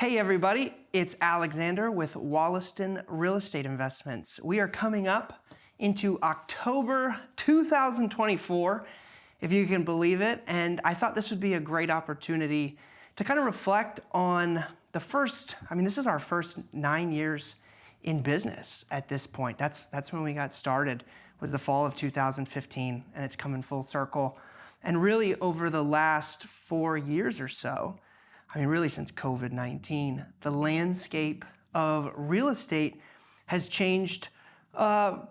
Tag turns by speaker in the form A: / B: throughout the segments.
A: Hey everybody, it's Alexander with Wollaston Real Estate Investments. We are coming up into October 2024, if you can believe it, and I thought this would be a great opportunity to kind of reflect on this is our first 9 years in business at this point. That's when we got started, was the fall of 2015, and it's coming full circle. And really over the last 4 years or so, really since COVID-19, the landscape of real estate has changed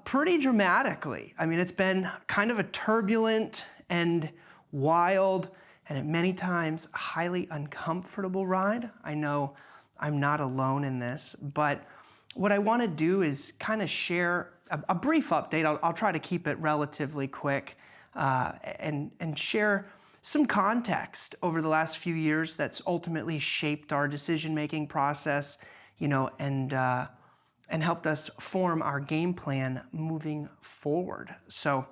A: pretty dramatically. It's been kind of a turbulent and wild and at many times highly uncomfortable ride. I know I'm not alone in this, but what I want to do is kind of share a brief update. I'll try to keep it relatively quick and share some context over the last few years that's ultimately shaped our decision-making process, and helped us form our game plan moving forward. So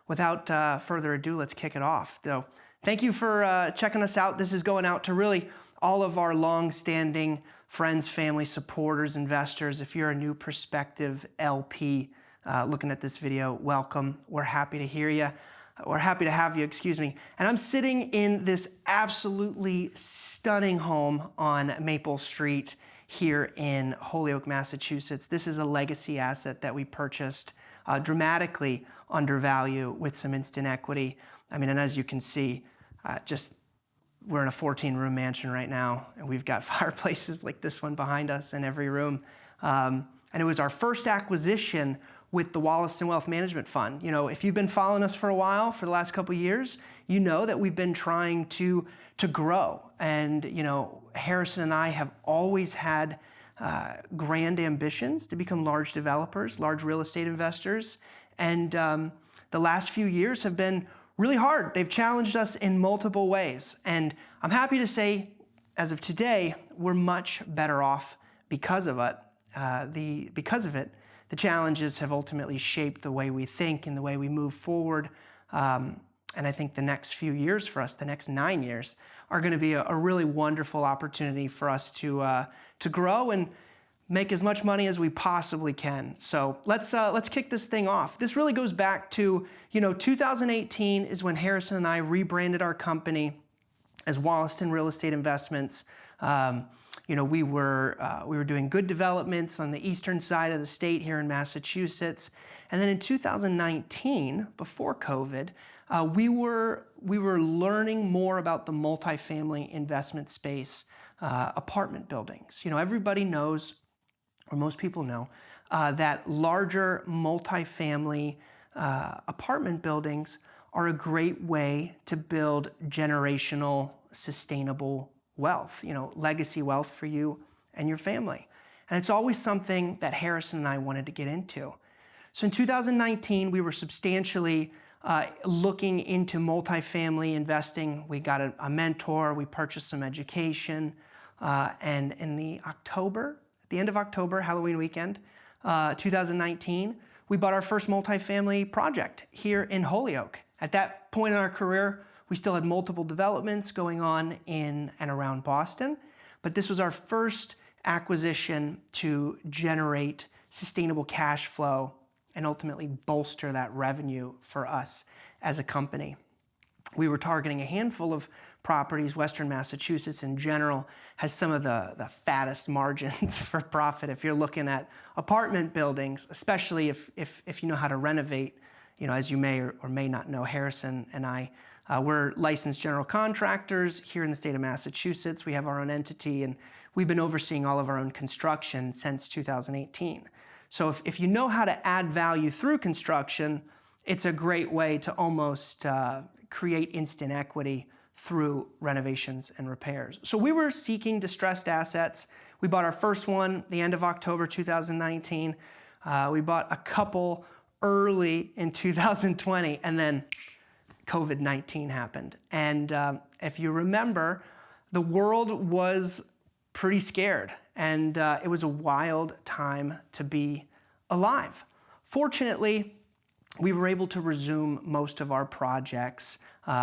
A: without further ado, let's kick it off. So thank you for checking us out. This is going out to really all of our long-standing friends, family, supporters, investors. If you're a new prospective LP looking at this video, welcome. We're happy to hear you. We're happy to have you, And I'm sitting in this absolutely stunning home on Maple Street here in Holyoke, Massachusetts. This is a legacy asset that we purchased dramatically undervalued with some instant equity. And as you can see, we're in a 14-room mansion right now, and we've got fireplaces like this one behind us in every room. And it was our first acquisition with the Wollaston Wealth Management Fund. If you've been following us for a while, for the last couple of years, you know that we've been trying to grow. And, Harrison and I have always had grand ambitions to become large developers, large real estate investors. And the last few years have been really hard. They've challenged us in multiple ways. And I'm happy to say, as of today, we're much better off because of it. The challenges have ultimately shaped the way we think and the way we move forward. And I think the next few years for us, the next 9 years, are going to be a really wonderful opportunity for us to grow and make as much money as we possibly can. So let's kick this thing off. This really goes back to 2018 is when Harrison and I rebranded our company as Wollaston Real Estate Investments. We were doing good developments on the eastern side of the state here in Massachusetts. And then in 2019, before COVID, we were learning more about the multifamily investment space, apartment buildings. Everybody knows, or most people know, that larger multifamily apartment buildings are a great way to build generational, sustainable wealth, legacy wealth for you and your family. And it's always something that Harrison and I wanted to get into. So in 2019, we were substantially looking into multifamily investing. We got a mentor, we purchased some education, and in at the end of October, Halloween weekend, 2019, we bought our first multifamily project here in Holyoke. At that point in our career, we still had multiple developments going on in and around Boston, but this was our first acquisition to generate sustainable cash flow and ultimately bolster that revenue for us as a company. We were targeting a handful of properties. Western Massachusetts in general has some of the fattest margins for profit if you're looking at apartment buildings, especially if you know how to renovate. As you may or may not know, Harrison and I, we're licensed general contractors here in the state of Massachusetts. We have our own entity, and we've been overseeing all of our own construction since 2018. So if you know how to add value through construction, it's a great way to almost create instant equity through renovations and repairs. So we were seeking distressed assets. We bought our first one the end of October 2019. We bought a couple early in 2020, and then COVID-19 happened. And if you remember, the world was pretty scared, and it was a wild time to be alive. Fortunately, we were able to resume most of our projects.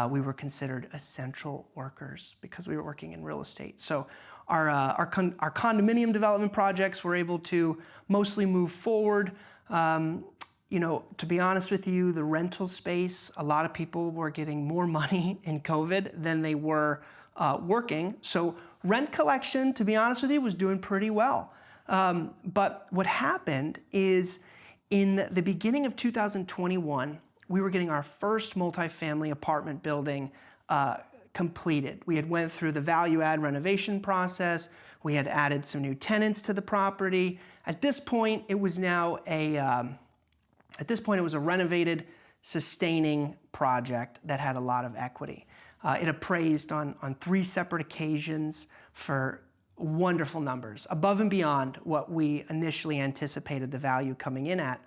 A: We were considered essential workers because we were working in real estate. So Our condominium development projects were able to mostly move forward. To be honest with you, the rental space, a lot of people were getting more money in COVID than they were working. So rent collection, to be honest with you, was doing pretty well. But what happened is in the beginning of 2021, we were getting our first multifamily apartment building completed. We had went through the value add renovation process. We had added some new tenants to the property. At this point, it was now a renovated, sustaining project that had a lot of equity. It appraised on 3 separate occasions for wonderful numbers, above and beyond what we initially anticipated the value coming in at.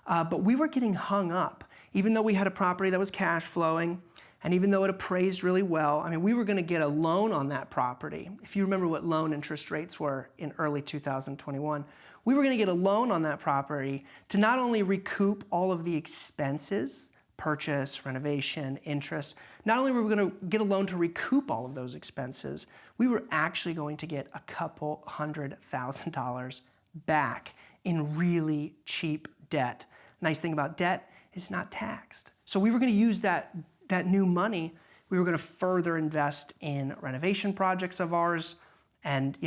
A: But we were getting hung up. Even though we had a property that was cash flowing, and even though it appraised really well, I mean, we were going to get a loan on that property. If you remember what loan interest rates were in early 2021, we were going to get a loan on that property to not only recoup all of the expenses, purchase, renovation, interest, not only were we going to get a loan to recoup all of those expenses, we were actually going to get a couple $100,000 back in really cheap debt. Nice thing about debt is it's not taxed. So we were going to use that new money, we were going to further invest in renovation projects of ours and,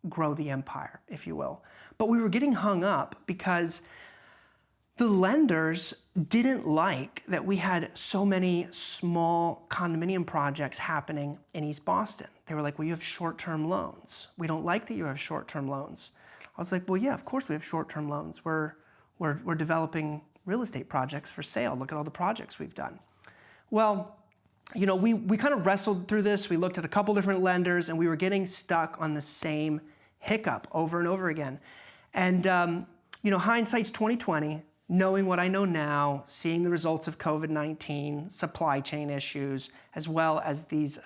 A: grow the empire, if you will. But we were getting hung up because the lenders didn't like that we had so many small condominium projects happening in East Boston. They were like, well, you have short-term loans. We don't like that you have short-term loans. I was like, well, yeah, of course we have short-term loans. We're developing real estate projects for sale. Look at all the projects we've done. Well, we kind of wrestled through this. We looked at a couple different lenders, and we were getting stuck on the same hiccup over and over again. And, hindsight's 2020, knowing what I know now, seeing the results of COVID-19, supply chain issues, as well as these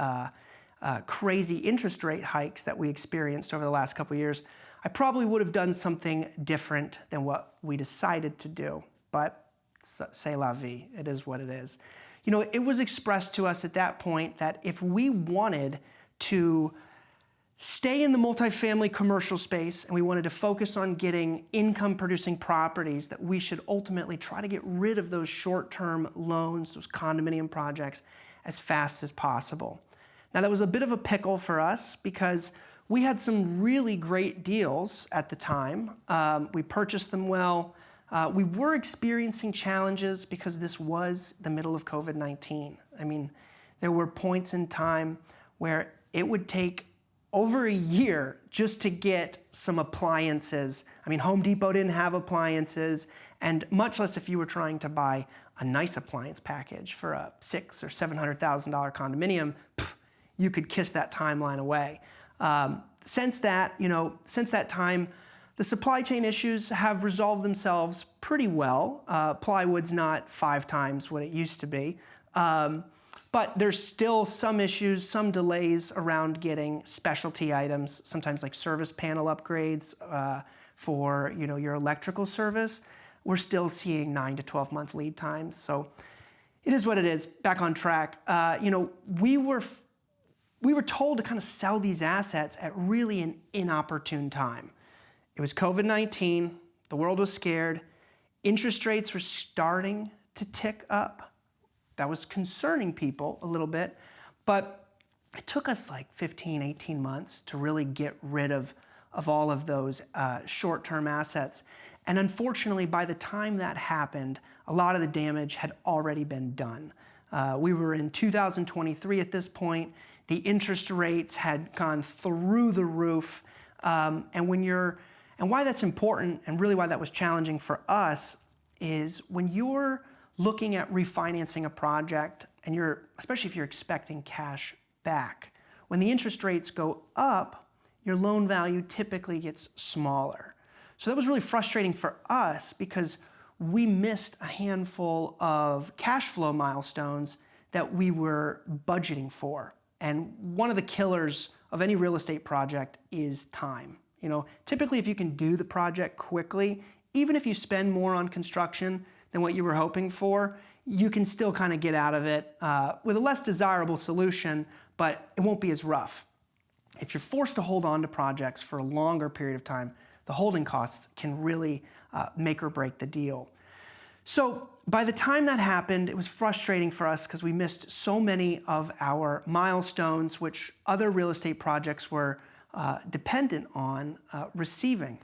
A: crazy interest rate hikes that we experienced over the last couple of years, I probably would have done something different than what we decided to do. But c'est la vie, it is what it is. It was expressed to us at that point that if we wanted to stay in the multifamily commercial space and we wanted to focus on getting income-producing properties, that we should ultimately try to get rid of those short-term loans, those condominium projects, as fast as possible. Now, that was a bit of a pickle for us because we had some really great deals at the time. We purchased them well. We were experiencing challenges because this was the middle of COVID-19. I mean, there were points in time where it would take over a year just to get some appliances. I mean, Home Depot didn't have appliances, and much less if you were trying to buy a nice appliance package for a $600,000 or $700,000 condominium, you could kiss that timeline away. Since that time, the supply chain issues have resolved themselves pretty well. Plywood's not 5 times what it used to be. But there's still some issues, some delays around getting specialty items, sometimes like service panel upgrades for your electrical service. We're still seeing 9 to 12 month lead times. So it is what it is. Back on track. We were told to kind of sell these assets at really an inopportune time. It was COVID-19, the world was scared, interest rates were starting to tick up. That was concerning people a little bit, but it took us like 15, 18 months to really get rid of all of those short-term assets. And unfortunately, by the time that happened, a lot of the damage had already been done. We were in 2023 at this point. The interest rates had gone through the roof. And why that's important, and really why that was challenging for us, is when you're looking at refinancing a project, and especially if you're expecting cash back, when the interest rates go up, your loan value typically gets smaller. So that was really frustrating for us because we missed a handful of cash flow milestones that we were budgeting for. And one of the killers of any real estate project is time. Typically if you can do the project quickly, even if you spend more on construction than what you were hoping for, you can still kind of get out of it with a less desirable solution, but it won't be as rough. if you're forced to hold on to projects for a longer period of time, the holding costs can really make or break the deal. So by the time that happened, it was frustrating for us because we missed so many of our milestones, which other real estate projects were dependent on receiving.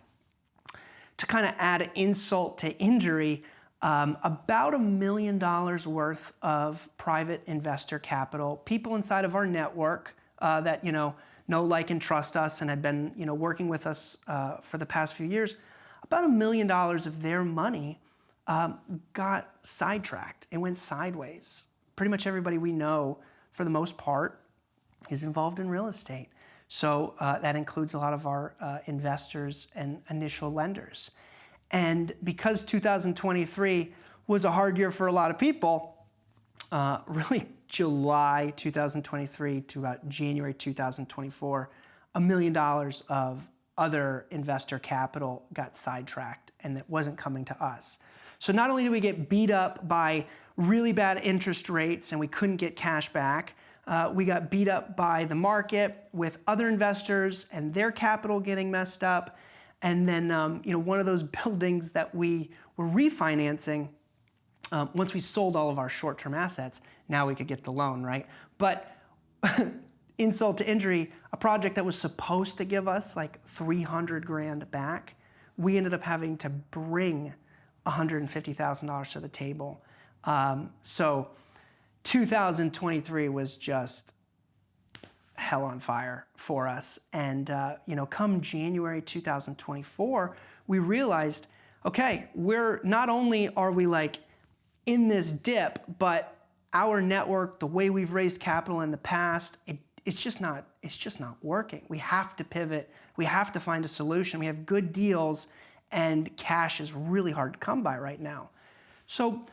A: To kind of add insult to injury, about $1 million worth of private investor capital, people inside of our network that know, like, and trust us and had been working with us for the past few years, about $1 million of their money got sidetracked. It went sideways. Pretty much everybody we know, for the most part, is involved in real estate. So that includes a lot of our investors and initial lenders. And because 2023 was a hard year for a lot of people, really July 2023 to about January 2024, $1 million of other investor capital got sidetracked and it wasn't coming to us. So not only did we get beat up by really bad interest rates and we couldn't get cash back, we got beat up by the market with other investors and their capital getting messed up. And then, one of those buildings that we were refinancing, once we sold all of our short-term assets, now we could get the loan, right? But insult to injury, a project that was supposed to give us like $300,000 back, we ended up having to bring $150,000 to the table. So 2023 was just hell on fire for us. And, come January 2024, we realized, okay, we're not only are we like in this dip, but our network, the way we've raised capital in the past, it's just not working. We have to pivot. We have to find a solution. We have good deals and cash is really hard to come by right now. So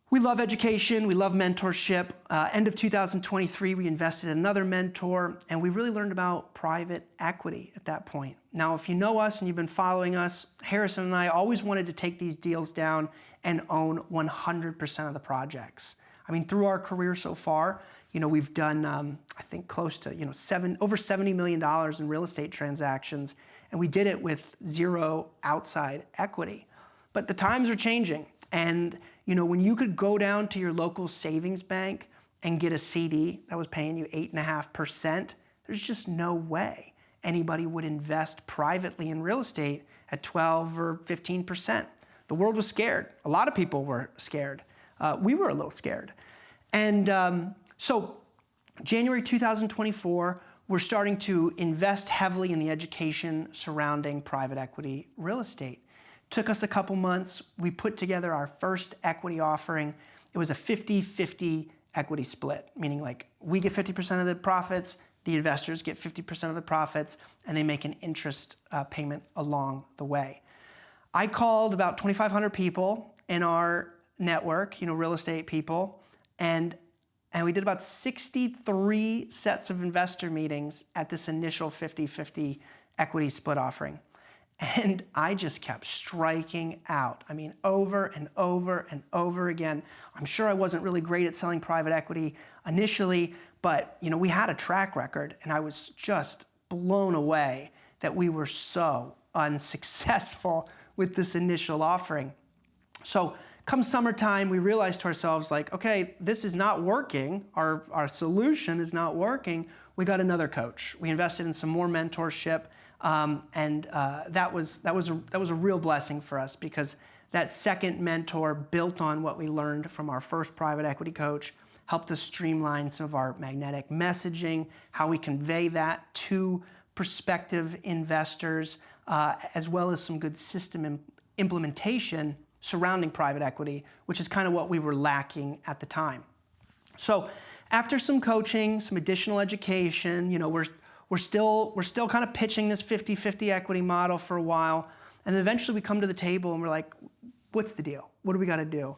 A: we love education, we love mentorship. End of 2023, we invested in another mentor, and we really learned about private equity at that point. Now, if you know us and you've been following us, Harrison and I always wanted to take these deals down and own 100% of the projects. I mean, through our career so far, we've done, I think, close to, over $70 million in real estate transactions, and we did it with zero outside equity. But the times are changing, and when you could go down to your local savings bank and get a CD that was paying you 8.5%, there's just no way anybody would invest privately in real estate at 12 or 15%. The world was scared. A lot of people were scared. We were a little scared. And so January 2024, we're starting to invest heavily in the education surrounding private equity real estate. Took us a couple months. We put together our first equity offering. It was a 50-50 equity split, meaning like we get 50% of the profits, the investors get 50% of the profits, and they make an interest payment along the way. I called about 2,500 people in our network, real estate people, and we did about 63 sets of investor meetings at this initial 50-50 equity split offering. And I just kept striking out. I mean, over and over and over again. I'm sure I wasn't really great at selling private equity initially, but we had a track record, and I was just blown away that we were so unsuccessful with this initial offering. So come summertime, we realized to ourselves, like, okay, this is not working. Our solution is not working. We got another coach. We invested in some more mentorship. And that was a real blessing for us, because that second mentor built on what we learned from our first private equity coach, helped us streamline some of our magnetic messaging, how we convey that to prospective investors, as well as some good system implementation surrounding private equity, which is kind of what we were lacking at the time. So after some coaching, some additional education, we're still kind of pitching this 50-50 equity model for a while. And then eventually we come to the table and we're like, what's the deal? What do we got to do?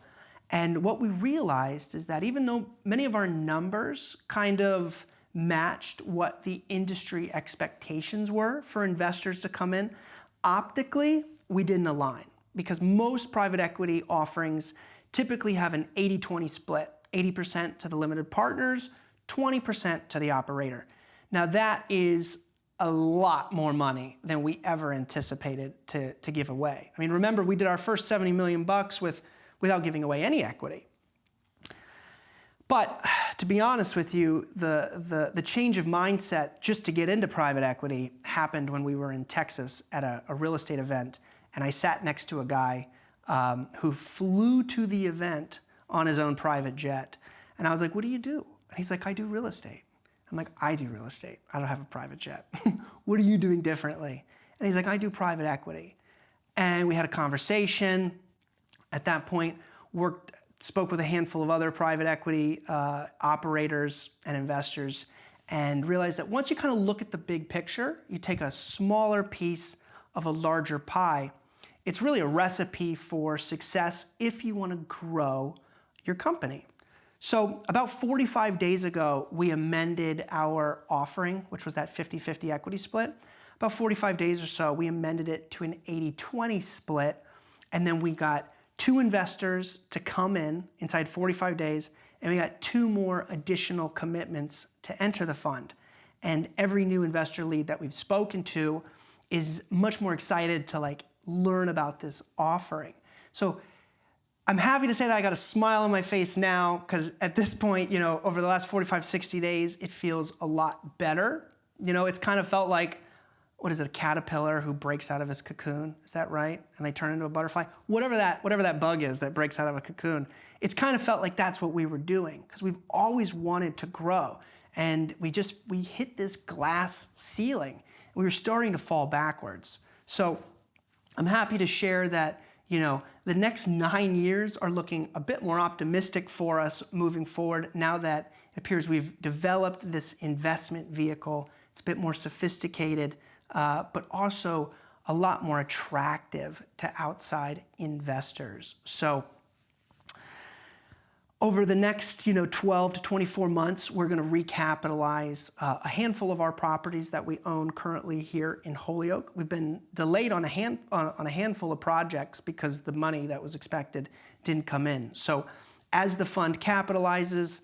A: And what we realized is that even though many of our numbers kind of matched what the industry expectations were for investors to come in, optically, we didn't align, because most private equity offerings typically have an 80-20 split, 80% to the limited partners, 20% to the operator. Now that is a lot more money than we ever anticipated to give away. I mean, remember, we did our first 70 million bucks without giving away any equity. But to be honest with you, the change of mindset just to get into private equity happened when we were in Texas at a real estate event, and I sat next to a guy who flew to the event on his own private jet. And I was like, what do you do? And he's like, I do real estate. I'm like, I do real estate. I don't have a private jet. What are you doing differently? And he's like, I do private equity. And we had a conversation. At that point, spoke with a handful of other private equity operators and investors, and realized that once you kind of look at the big picture, you take a smaller piece of a larger pie, it's really a recipe for success if you want to grow your company. So about 45 days ago, we amended our offering, which was that 50-50 equity split. About 45 days or so, we amended it to an 80-20 split, and then we got 2 investors to come in inside 45 days, and we got 2 more additional commitments to enter the fund. And every new investor lead that we've spoken to is much more excited to learn about this offering. So I'm happy to say that I got a smile on my face now, because at this point, over the last 45, 60 days, it feels a lot better. It's kind of felt like, what is it, a caterpillar who breaks out of his cocoon? Is that right? And they turn into a butterfly? Whatever that bug is that breaks out of a cocoon, it's kind of felt like that's what we were doing, because we've always wanted to grow. And we hit this glass ceiling. We were starting to fall backwards. So I'm happy to share that the next 9 years are looking a bit more optimistic for us moving forward, now that it appears we've developed this investment vehicle. It's a bit more sophisticated, but also a lot more attractive to outside investors. So over the next 12 to 24 months, we're going to recapitalize a handful of our properties that we own currently here in Holyoke. We've been delayed on a handful of projects because the money that was expected didn't come in. So as the fund capitalizes,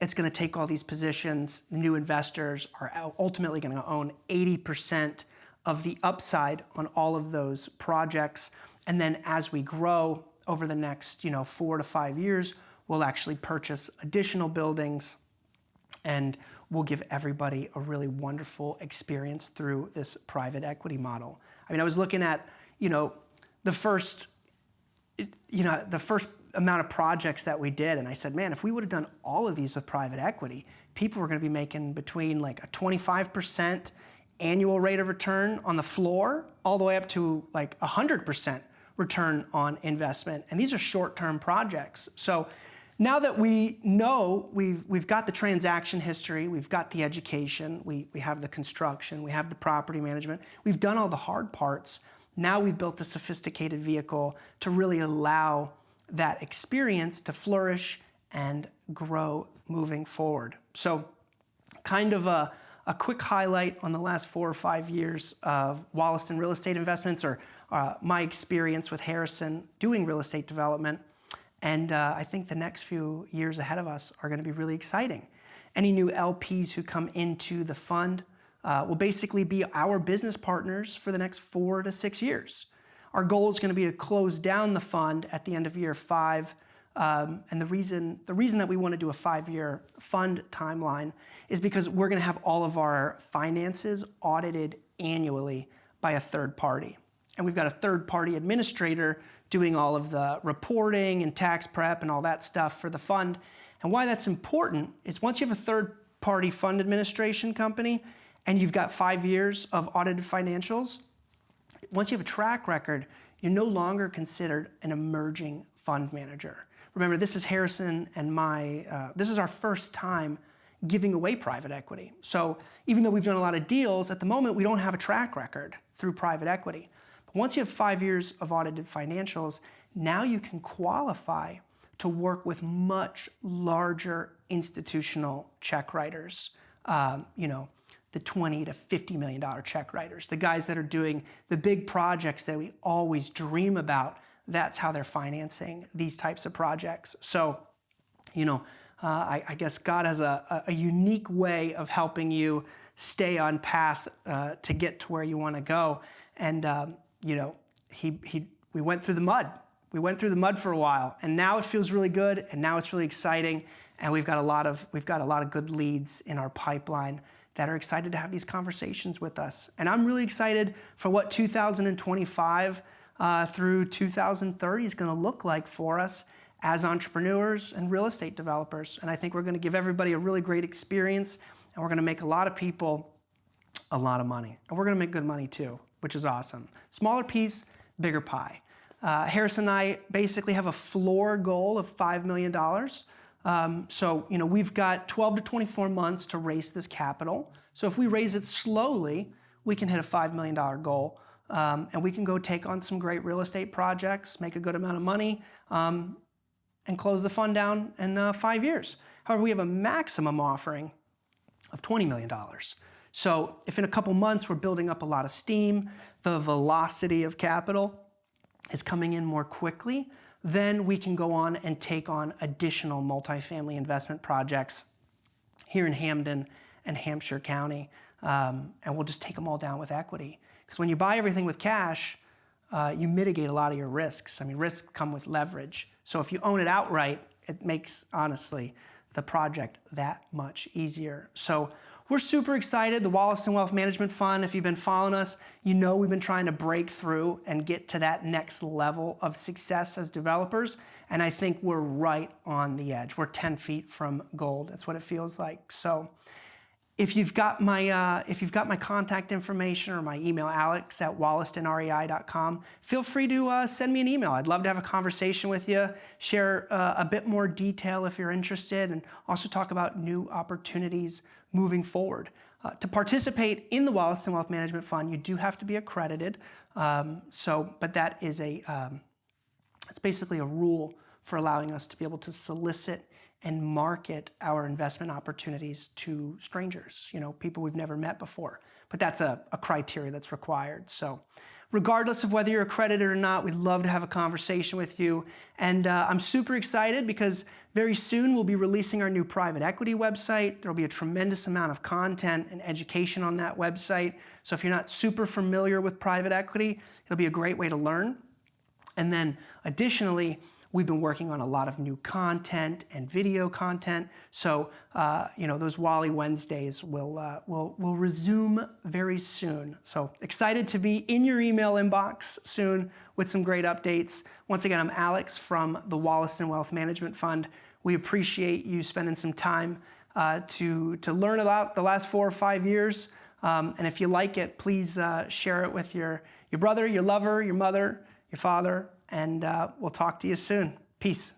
A: it's going to take all these positions. New investors are ultimately going to own 80% of the upside on all of those projects. And then as we grow over the next 4 to 5 years, we'll actually purchase additional buildings, and we'll give everybody a really wonderful experience through this private equity model. I mean, I was looking at, the first amount of projects that we did, and I said, man, if we would have done all of these with private equity, people were going to be making between a 25% annual rate of return on the floor, all the way up to 100% return on investment. And these are short-term projects. So now that we know we've got the transaction history, we've got the education, we have the construction, we have the property management, we've done all the hard parts. Now we've built the sophisticated vehicle to really allow that experience to flourish and grow moving forward. So kind of a quick highlight on the last 4 or 5 years of Wollaston Real Estate Investments, or my experience with Harrison doing real estate development. And I think the next few years ahead of us are going to be really exciting. Any new LPs who come into the fund will basically be our business partners for the next 4 to 6 years. Our goal is going to be to close down the fund at the end of year 5. And the reason that we want to do a 5-year fund timeline is because we're going to have all of our finances audited annually by a third party. And we've got a third-party administrator doing all of the reporting and tax prep and all that stuff for the fund. And why that's important is once you have a third-party fund administration company and you've got 5 years of audited financials, once you have a track record, you're no longer considered an emerging fund manager. Remember, this is Harrison and this is our first time giving away private equity. So even though we've done a lot of deals, at the moment we don't have a track record through private equity. Once you have 5 years of audited financials, now you can qualify to work with much larger institutional check writers, the $20 to $50 million check writers, the guys that are doing the big projects that we always dream about. That's how they're financing these types of projects. So, I guess God has a unique way of helping you stay on path to get to where you want to go. And you know, we went through the mud. We went through the mud for a while, and now it feels really good, and now it's really exciting, and we've got a lot of good leads in our pipeline that are excited to have these conversations with us. And I'm really excited for what 2025 through 2030 is going to look like for us as entrepreneurs and real estate developers. And I think we're going to give everybody a really great experience, and we're going to make a lot of people a lot of money. And we're going to make good money too, which is awesome. Smaller piece, bigger pie. Harris and I basically have a floor goal of $5 million. So, you know, we've got 12 to 24 months to raise this capital. So if we raise it slowly, we can hit a $5 million goal. And we can go take on some great real estate projects, make a good amount of money, and close the fund down in 5 years. However, we have a maximum offering of $20 million. So if in a couple months we're building up a lot of steam, the velocity of capital is coming in more quickly, then we can go on and take on additional multifamily investment projects here in Hampden and Hampshire County, and we'll just take them all down with equity. Because when you buy everything with cash, you mitigate a lot of your risks. I mean, risks come with leverage. So if you own it outright, it makes, honestly, the project that much easier. So we're super excited. The Wollaston Wealth Management Fund, if you've been following us, you know we've been trying to break through and get to that next level of success as developers. And I think we're right on the edge. We're 10 feet from gold. That's what it feels like. So if you've got my contact information or my email, alex@wollastonrei.com, feel free to send me an email. I'd love to have a conversation with you, share a bit more detail if you're interested, and also talk about new opportunities moving forward. To participate in the Wollaston Wealth Management Fund, you do have to be accredited. But that is it's basically a rule for allowing us to be able to solicit and market our investment opportunities to strangers, you know, people we've never met before. But that's a criteria that's required. So regardless of whether you're accredited or not, we'd love to have a conversation with you. And I'm super excited because very soon we'll be releasing our new private equity website. There'll be a tremendous amount of content and education on that website. So if you're not super familiar with private equity, it'll be a great way to learn. And then additionally, we've been working on a lot of new content and video content. So, you know, those Wally Wednesdays will resume very soon. So excited to be in your email inbox soon with some great updates. Once again, I'm Alex from the Wollaston Wealth Management Fund. We appreciate you spending some time to learn about the last 4 or 5 years. And if you like it, please share it with your brother, your lover, your mother, your father, and we'll talk to you soon. Peace.